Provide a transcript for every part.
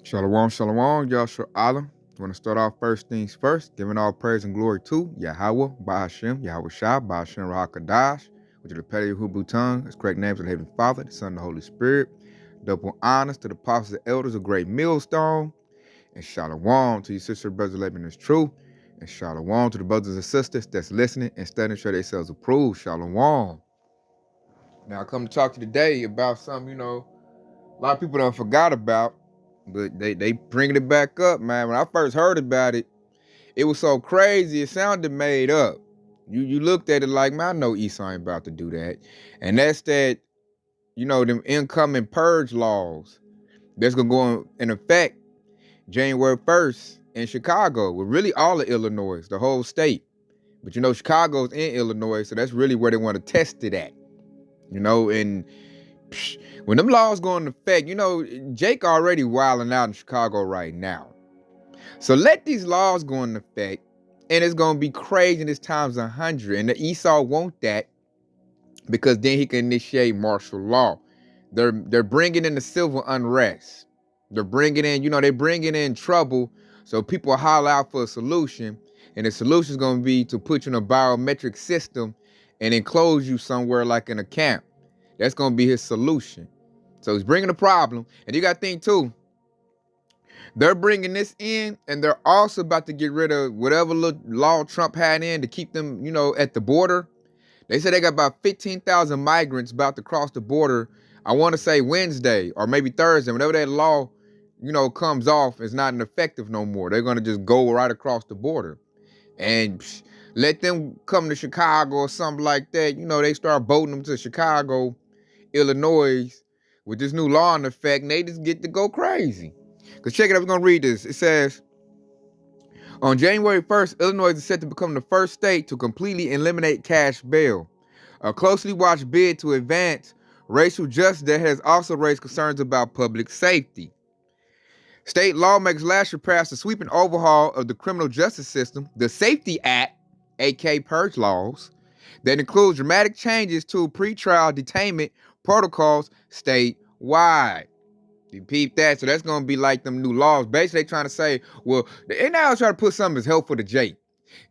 Shalom, shalom, Yahshua Allah. I want to start off first things first, giving all praise and glory to Yahweh, Bahashem, Yahweh Shah, Bahashem Rahakadash, which is the Petty Hebrew tongue, its correct names of the Heavenly Father, the Son, and the Holy Spirit. Double honors to the apostles and elders of Great Millstone, and shalom to your sister brothers living is true, and shalom to the brothers and sisters that's listening and studying to show themselves approved. Shalom. Now I come to talk to you today about something, a lot of people don't forgot about. But they bringing it back up, man. When I first heard about it, it was so crazy. It sounded made up. You looked at it like, man, I know Esau ain't about to do that. And that's that, them incoming purge laws that's going to go in effect January 1st in Chicago, with really all of Illinois, the whole state. But, Chicago's in Illinois, so that's really where they want to test it at. And when them laws go into effect, Jake already wilding out in Chicago right now. So let these laws go into effect, and it's going to be crazy, and it's times 100. And the Esau want that because then he can initiate martial law. They're bringing in the civil unrest. They're bringing in, they're bringing in trouble, so people holler out for a solution, and the solution is going to be to put you in a biometric system and enclose you somewhere like in a camp. That's going to be his solution. So he's bringing a problem. And you got to think, too, they're bringing this in, and they're also about to get rid of whatever law Trump had in to keep them, at the border. They said they got about 15,000 migrants about to cross the border, I want to say Wednesday or maybe Thursday. Whenever that law, comes off, it's not effective no more. They're going to just go right across the border. And let them come to Chicago or something like that. They start boating them to Chicago, Illinois, with this new law in effect, and they just get to go crazy. Because check it out, we're going to read this. It says, on January 1st, Illinois is set to become the first state to completely eliminate cash bail. A closely watched bid to advance racial justice that has also raised concerns about public safety. State lawmakers last year passed a sweeping overhaul of the criminal justice system, the Safety Act, aka purge laws, that includes dramatic changes to pretrial detainment protocols statewide. You peep that? So that's going to be like them new laws. Basically, they trying to say, well, they now trying to put something that's helpful to Jake.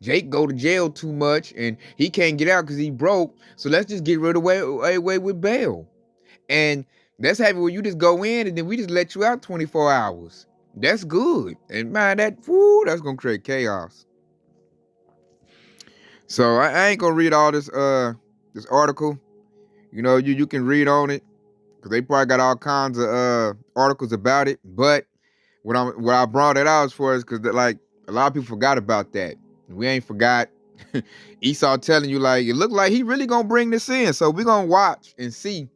Jake go to jail too much, and he can't get out because he broke. So let's just get rid of away with bail. And that's happy where you just go in, and then we just let you out 24 hours. That's good. And man, that's going to create chaos. So I ain't going to read all this this article. You can read on it, because they probably got all kinds of articles about it. But what I brought it out for is because like a lot of people forgot about that. We ain't forgot. Esau telling you like it looked like he really gonna bring this in. So we're gonna watch and see.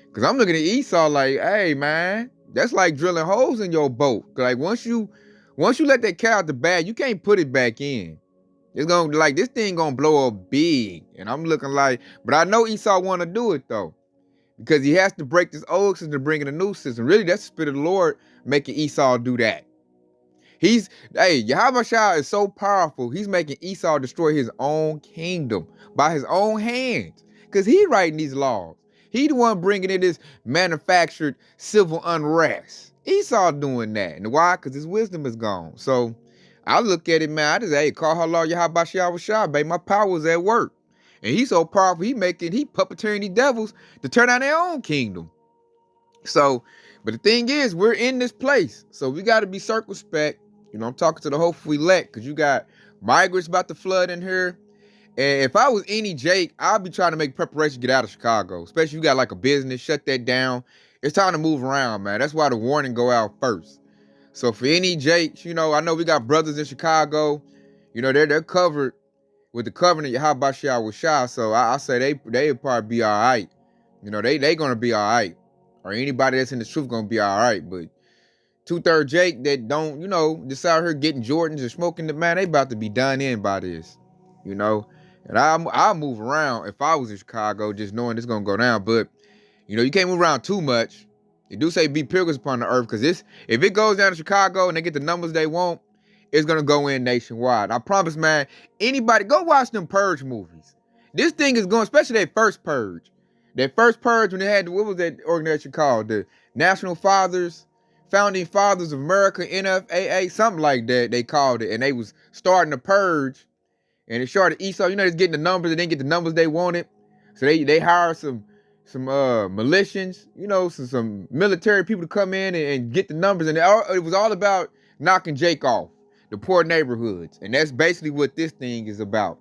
Because I'm looking at Esau like, hey man, that's like drilling holes in your boat. Like once you let that cat out the bag, you can't put it back in. It's gonna this thing gonna blow up big. And I'm looking like, but I know Esau wanna do it though. Because he has to break this old system to bring in a new system. Really, that's the Spirit of the Lord making Esau do that. Yahweh Shah is so powerful, he's making Esau destroy his own kingdom by his own hands. Because he writing these laws. He the one bringing in this manufactured civil unrest. Esau doing that. And why? Because his wisdom is gone. So I look at it, man, I just, call her Lord Yahweh Shah, baby. My power is at work. And he's so powerful, he puppeteering these devils to turn out their own kingdom. So, but the thing is, we're in this place. So we got to be circumspect. I'm talking to the hopeful elect, because you got migrants about to flood in here. And if I was any Jake, I'd be trying to make preparation to get out of Chicago. Especially if you got like a business, shut that down. It's time to move around, man. That's why the warning go out first. So for any Jakes, I know we got brothers in Chicago. They're covered with the covenant Yahweh Shah. So I say they'll probably be all right. They gonna be all right. Or anybody that's in the truth gonna be all right. But 2/3 Jake that don't, just out here getting Jordans and smoking the man, they about to be done in by this. And I'll move around if I was in Chicago, just knowing it's gonna go down. But you can't move around too much. They do say be pilgrims upon the earth, because if it goes down to Chicago and they get the numbers they want, it's gonna go in nationwide. I promise, man. Anybody go watch them Purge movies. This thing is going, especially that first Purge. That first Purge when they had, what was that organization called? The National Fathers Founding Fathers of America, NFAA, something like that they called it. And they was starting to purge. And it started Esau, you know, it's getting the numbers, they didn't get the numbers they wanted. So they hired some militians, you know, some military people to come in and get the numbers. And it was all about knocking Jake off, the poor neighborhoods. And that's basically what this thing is about.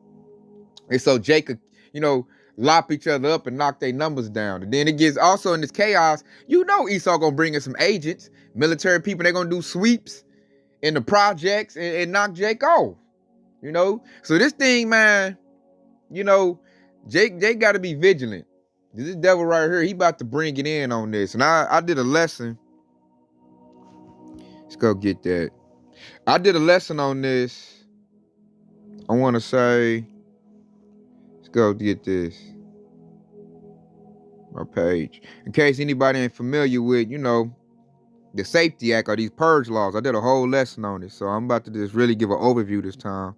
And so Jake could, you know, lop each other up and knock their numbers down. And then it gets also in this chaos, you know Esau gonna bring in some agents, military people, they're gonna do sweeps in the projects and knock Jake off. You know? So this thing, man, you know, Jake gotta be vigilant. This devil right here, he about to bring it in on this. And I did a lesson. Let's go get that. I did a lesson on this. I wanna say, let's go get this. My page. In case anybody ain't familiar with, you know, the Safety Act or these purge laws. I did a whole lesson on it. So I'm about to just really give an overview this time.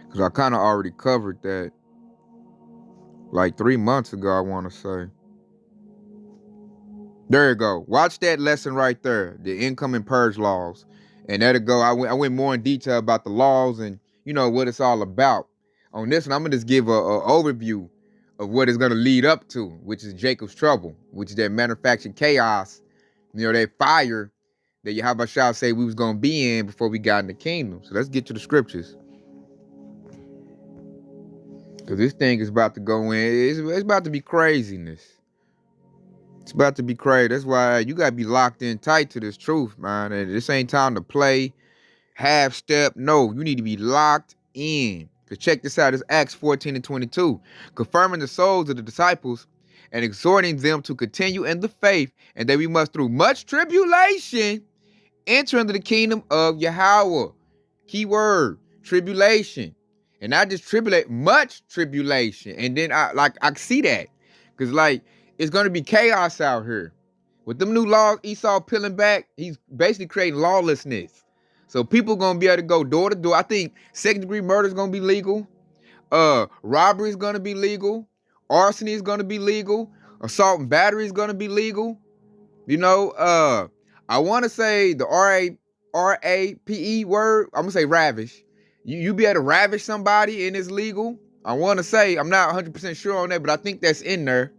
Because I kind of already covered that like 3 months ago, I want to say. There you go. Watch that lesson right there. The incoming purge laws. And that'll go. I went more in detail about the laws and, you know, what it's all about. On this one, I'm going to just give a overview of what it's going to lead up to, which is Jacob's trouble, which is that manufactured chaos, you know, that fire that Yahweh shall say we was going to be in before we got in the kingdom. So let's get to the scriptures. Because this thing is about to go in. It's about to be craziness. It's about to be crazy. That's why you got to be locked in tight to this truth, man. And this ain't time to play, half step. No, you need to be locked in. Because check this out. It's Acts 14 and 22. Confirming the souls of the disciples and exhorting them to continue in the faith, and that we must, through much tribulation, enter into the kingdom of Yahweh. Key word, tribulation. And not just tribulate, much tribulation. And then I see that. Because like, it's going to be chaos out here. With them new laws, Esau peeling back, he's basically creating lawlessness. So people going to be able to go door to door. I think second-degree murder is going to be legal. Robbery is going to be legal. Arson is going to be legal. Assault and battery is going to be legal. You know, I want to say the R-A-P-E word. I'm going to say ravish. You be able to ravish somebody and it's legal. I want to say, I'm not 100% sure on that, but I think that's in there.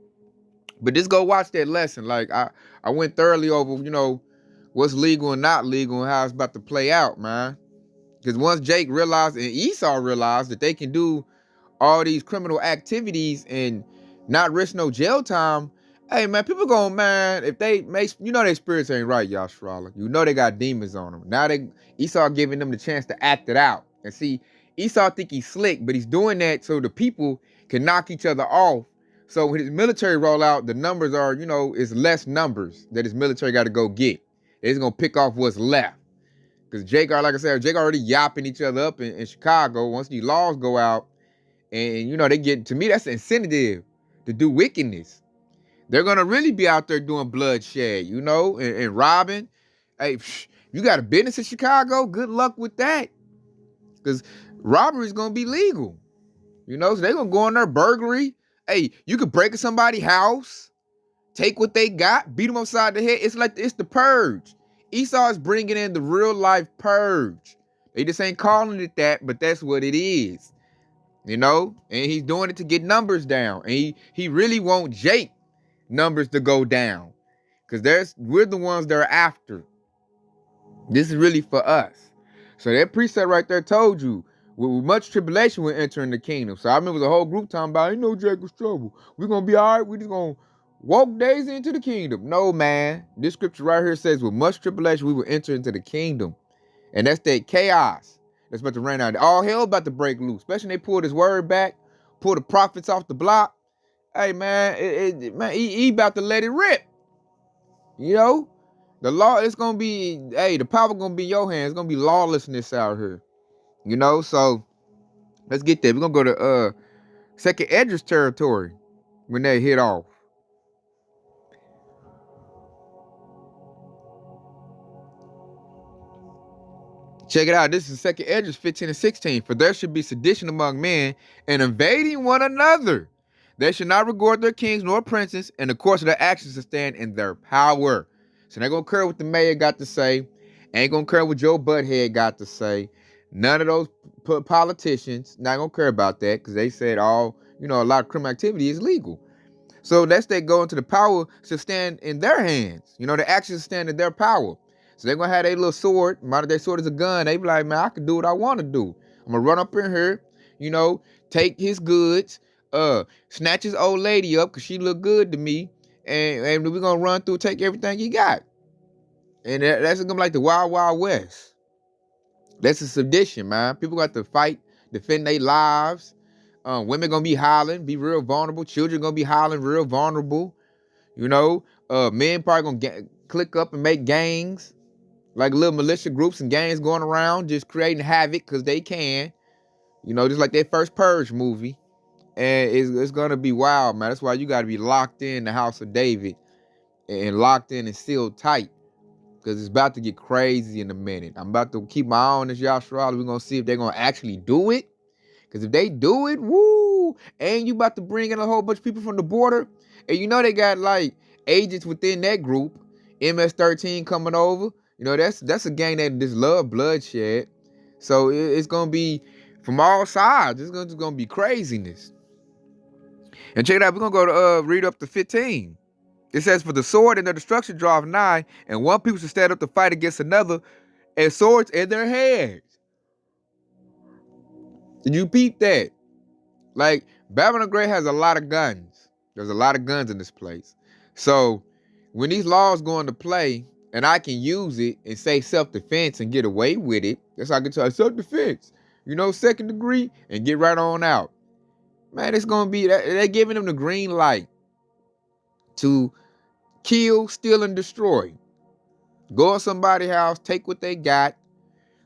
But just go watch that lesson. Like, I went thoroughly over, you know, what's legal and not legal and how it's about to play out, man. Because once Jake realized and Esau realized that they can do all these criminal activities and not risk no jail time, hey, man, people going, man, if they make, you know their spirits ain't right, Yash'Rallah. You know they got demons on them. Now Esau giving them the chance to act it out. And see, Esau think he's slick, but he's doing that so the people can knock each other off. So when his military roll out, the numbers are, you know, it's less numbers that his military got to go get. They're just going to pick off what's left. Because Jake, like I said, Jake already yapping each other up in Chicago. Once these laws go out, and, you know, they get, to me, that's incentive to do wickedness. They're going to really be out there doing bloodshed, you know, and robbing. Hey, you got a business in Chicago? Good luck with that. Because robbery is going to be legal. You know, so they're going to go in there, burglary. Hey, you could break somebody's house, take what they got, beat them upside the head. It's like, it's the purge. Esau is bringing in the real life purge. They just ain't calling it that, but that's what it is. You know, and he's doing it to get numbers down. And he really want Jake numbers to go down. Because we're the ones that are after. This is really for us. So that precept right there told you, with much tribulation we're entering the kingdom. So I remember the whole group talking about, you know, Jacob's trouble. We're going to be all right. We're just going to walk days into the kingdom. No, man. This scripture right here says, with much tribulation we will enter into the kingdom. And that's that chaos that's about to rain out. All hell about to break loose. Especially when they pull his word back, pull the prophets off the block. Hey, man, he about to let it rip. You know? The law, it's going to be, hey, the power going to be in your hands. It's going to be lawlessness out here. You know? So, let's get there. We're going to go to Second Esdras territory when they hit off. Check it out. This is Second Esdras 15 and 16. For there should be sedition among men and invading one another. They should not regard their kings nor princes, and the course of their actions to stand in their power. So they gonna care what the mayor got to say. Ain't gonna care what Joe Butthead got to say. None of those politicians not gonna care about that because they said a lot of criminal activity is legal. So that's they go into the power to stand in their hands. The actions stand in their power. So they're gonna have their little sword, modern day sword is a gun. They be like, man, I can do what I want to do. I'm gonna run up in here, take his goods, snatch his old lady up because she look good to me, and we're gonna run through, take everything he got. And that's gonna be like the Wild Wild West. That's a sedition, man. People got to fight, defend their lives. Women gonna be hollering, be real vulnerable. Children gonna be hollering, real vulnerable. Men probably gonna click up and make gangs, like little militia groups and gangs going around, just creating havoc because they can. Just like that first Purge movie. And it's gonna be wild, man. That's why you gotta be locked in the house of David and locked in and sealed tight. Because it's about to get crazy in a minute. I'm about to keep my eye on this Yashua. We're gonna see if they're gonna actually do it. Because if they do it, woo, and you about to bring in a whole bunch of people from the border, and they got like agents within that group, MS-13 coming over. That's a gang that just love bloodshed. So it's gonna be from all sides. It's gonna be craziness. And check it out. We're gonna go to read up to 15. It says, for the sword and the destruction draweth nigh, and one people should stand up to fight against another, and swords in their hands. Did you peep that? Like, Babylon the Great has a lot of guns. There's a lot of guns in this place. So, when these laws go into play, and I can use it and say self-defense and get away with it, that's how I can tell self-defense, second degree, and get right on out. Man, it's going to be, they're giving them the green light to kill, steal, and destroy. Go in somebody's house, take what they got,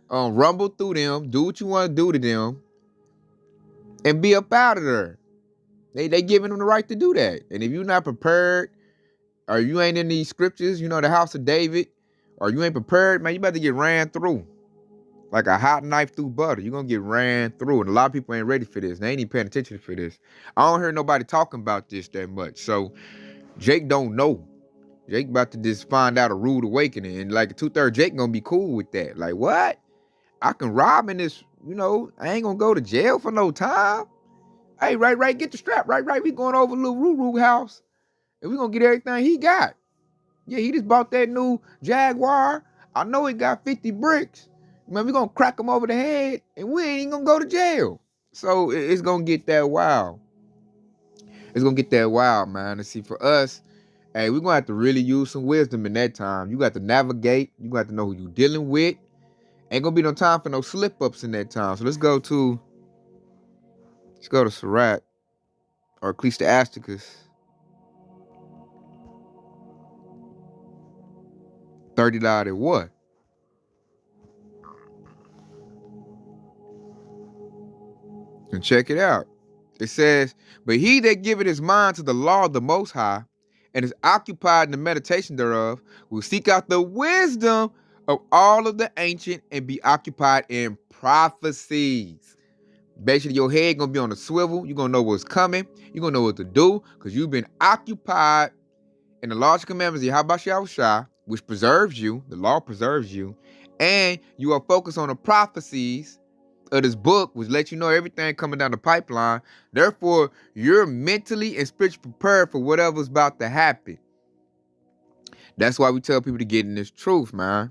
rumble through them, do what you want to do to them, and be up out of there. They giving them the right to do that. And if you're not prepared, or you ain't in these scriptures, the house of David, or you ain't prepared, man, you about to get ran through. Like a hot knife through butter. You're going to get ran through. And a lot of people ain't ready for this. They ain't even paying attention for this. I don't hear nobody talking about this that much. So, Jake don't know. Jake about to just find out a rude awakening. And like 2/3 Jake gonna be cool with that. Like, what? I can rob in this, I ain't gonna go to jail for no time. Hey, right, get the strap. Right. We going over a little Ruru house. And we gonna get everything he got. Yeah, he just bought that new Jaguar. I know he got 50 bricks. Man, we gonna crack him over the head. And we ain't gonna go to jail. So it's gonna get that wild. It's gonna get that wild, man. And see, for us, hey, we're going to have to really use some wisdom in that time. You got to navigate. You got to know who you're dealing with. Ain't going to be no time for no slip-ups in that time. So let's go to Sirach, or Ecclesiasticus 30 and what? And check it out. It says, but he that giveth his mind to the law of the Most High, and is occupied in the meditation thereof, will seek out the wisdom of all of the ancient and be occupied in prophecies. Basically, your head gonna be on a swivel. You're gonna know what's coming. You're gonna know what to do because you've been occupied in the large commandments of Yahushua, which preserves you. The law preserves you. And you are focused on the prophecies of this book, which lets you know everything coming down the pipeline. Therefore, you're mentally and spiritually prepared for whatever's about to happen. That's why we tell people to get in this truth, man.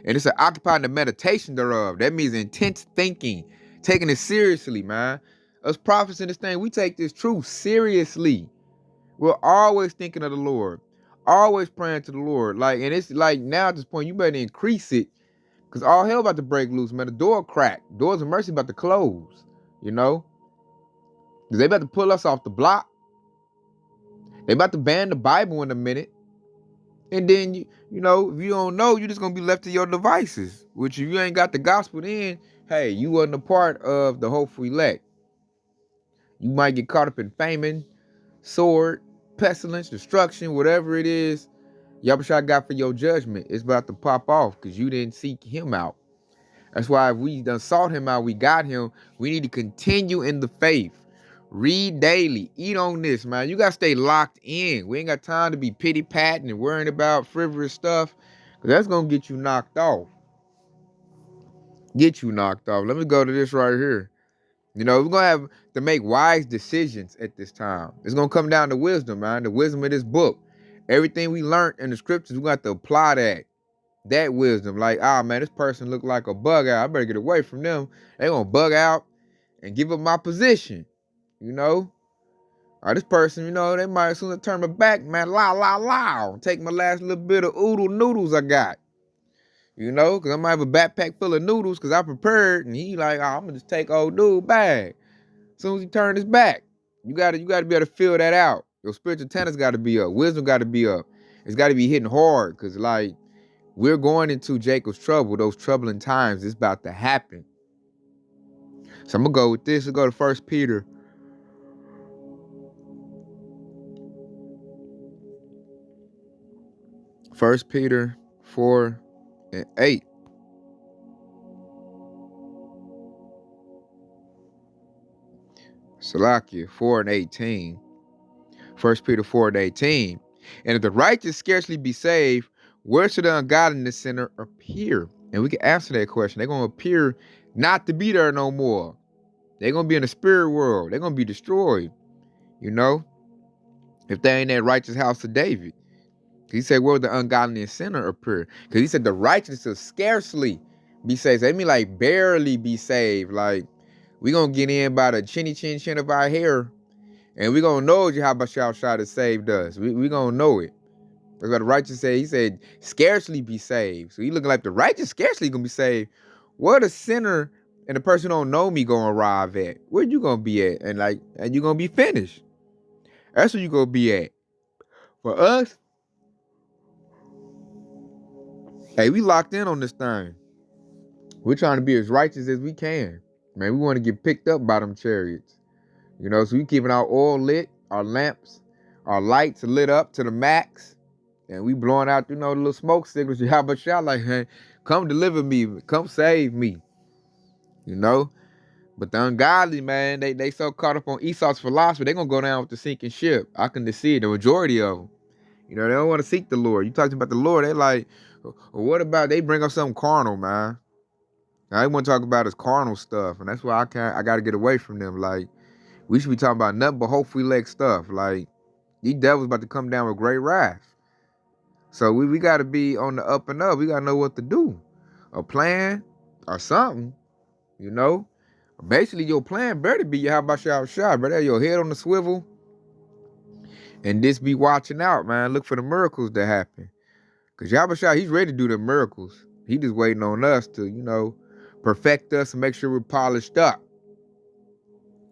And it's an occupying the meditation thereof. That means intense thinking, taking it seriously, man. Us prophets in this thing, we take this truth seriously. We're always thinking of the Lord, always praying to the Lord. And it's like now at this point, you better increase it. Because all hell about to break loose, man. The door cracked. Doors of mercy about to close, Because they about to pull us off the block. They about to ban the Bible in a minute. And then, if you don't know, you're just going to be left to your devices. Which if you ain't got the gospel in, hey, you wasn't a part of the hopeful elect. You might get caught up in famine, sword, pestilence, destruction, whatever it is Yahushua got for your judgment. It's about to pop off because you didn't seek him out. That's why if we done sought him out, we got him. We need to continue in the faith. Read daily. Eat on this, man. You got to stay locked in. We ain't got time to be pity-patting and worrying about frivolous stuff. Because that's going to get you knocked off. Get you knocked off. Let me go to this right here. You know, we're going to have to make wise decisions at this time. It's going to come down to wisdom, man. The wisdom of this book. Everything we learned in the scriptures, we got to apply that wisdom. Like, man, this person look like a bug out. I better get away from them. They going to bug out and give up my position. You know? This person, you know, they might as soon as turn my back, man, take my last little bit of oodle noodles I got. You know, because I might have a backpack full of noodles because I prepared, and he like, I'm going to just take old dude bag. As soon as he turn his back, you got to be able to feel that out. Your spiritual tennis got to be up. Wisdom got to be up. It's got to be hitting hard because, like, we're going into Jacob's trouble, those troubling times. It's about to happen. So I'm going to go with this. We'll go to 1 Peter. 1 Peter 4 and 8. Salakia 4 and 18. 1 Peter 4 and 18. And if the righteous scarcely be saved, where should the ungodliness sinner appear? And we can answer that question. They're going to appear not to be there no more. They're going to be in the spirit world. They're going to be destroyed. You know? If they ain't that righteous house of David. He said, where would the ungodly and sinner appear? Because he said the righteous will scarcely be saved. So that mean like barely be saved. Like, we going to get in by the chin of our hair. And we going to know how Bashar has saved us. We going to know it. That's what the righteous said. He said, scarcely be saved. So he looking like the righteous scarcely going to be saved. Where the sinner and the person who don't know me going to arrive at? Where you going to be at? And you going to be finished. That's where you going to be at. For us, hey, we locked in on this thing. We're trying to be as righteous as we can. Man, we want to get picked up by them chariots. You know, so we keeping our oil lit, our lamps, our lights lit up to the max. And we blowing out, you know, the little smoke signals. How about y'all like, hey, come deliver me. Come save me. You know? But the ungodly, man, they so caught up on Esau's philosophy, they going to go down with the sinking ship. I can just see it, the majority of them. You know, they don't want to seek the Lord. You talk about the Lord, they like, well, what about they bring up something carnal, man? Now, they want to talk about is carnal stuff, and that's why I got to get away from them. Like, we should be talking about nothing but hopefully leg stuff. Like, these devils about to come down with great wrath. So we got to be on the up and up. We got to know what to do. A plan or something, you know? Basically, your plan better be how about your shot, better have your head on the swivel and just be watching out, man. Look for the miracles to happen. Because Yahweh, he's ready to do the miracles. He just waiting on us to, you know, perfect us and make sure we're polished up.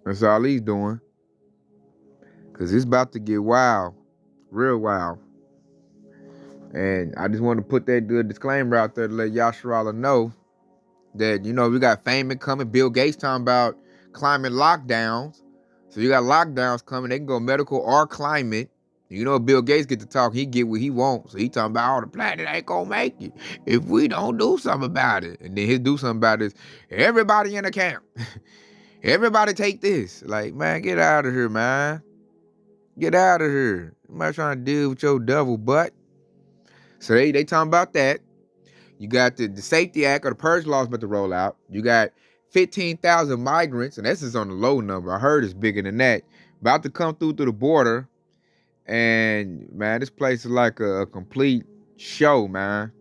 That's all he's doing. Because it's about to get wild. Real wild. And I just want to put that good disclaimer out there to let Yasharala know that, you know, we got famine coming. Bill Gates talking about climate lockdowns. So you got lockdowns coming. They can go medical or climate. You know, Bill Gates get to talk, he get what he wants. So he talking about, oh, the planet ain't gonna make it if we don't do something about it. And then he'll do something about this. Everybody in the camp. Everybody take this. Like, man, get out of here, man. Get out of here. I'm not trying to deal with your devil butt. So they talking about that. You got the Safety Act or the Purge laws about to roll out. You got 15,000 migrants, and this is on the low number. I heard it's bigger than that. About to come through the border. And, man, this place is like a complete show, man.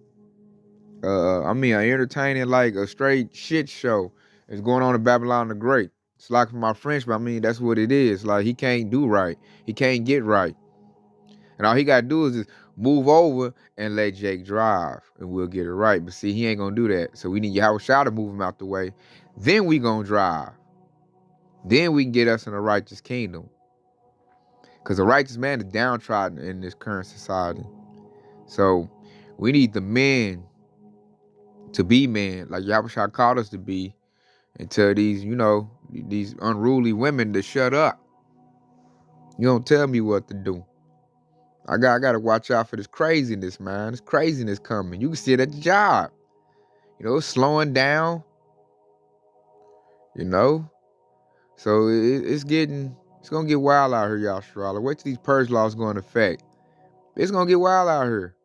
I mean, entertaining, like a straight shit show is going on in Babylon the Great. It's like for my French, but I mean, that's what it is. Like, he can't do right. He can't get right. And all he got to do is just move over and let Jake drive, and we'll get it right. But see, he ain't going to do that. So we need Yahweh Shah to move him out the way. Then we going to drive. Then we can get us in a righteous kingdom. Because the righteous man is downtrodden in this current society. So we need the men to be men, like Yahweh called us to be, and tell these, you know, these unruly women to shut up. You don't tell me what to do. I got to watch out for this craziness, man. This craziness coming. You can see it at the job. You know, it's slowing down. You know? So it's getting It's gonna get wild out here, Yasharala. Wait till these purge laws go into effect. It's gonna get wild out here.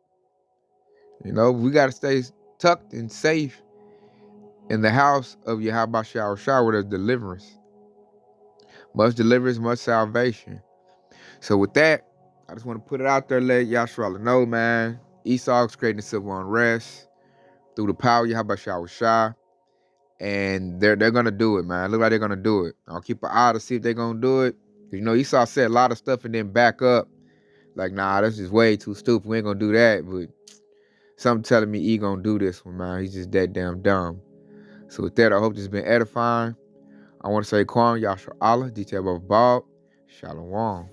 You know, we gotta stay tucked and safe in the house of Yahweh Shah where there's deliverance. Much deliverance, much salvation. So with that, I just want to put it out there, let Yasharala know, man. Esau's creating civil unrest through the power of Yahweh Shah. And they're gonna do it, man. Look like they're gonna do it. I'll keep an eye to see if they're gonna do it. You know, Esau said a lot of stuff and then back up. Like, nah, that's just way too stupid. We ain't gonna do that. But something telling me he gonna do this one, man. He's just that damn dumb. So with that, I hope this has been edifying. I want to say Kwam, Yashar Allah, detail of Bob, Shalom.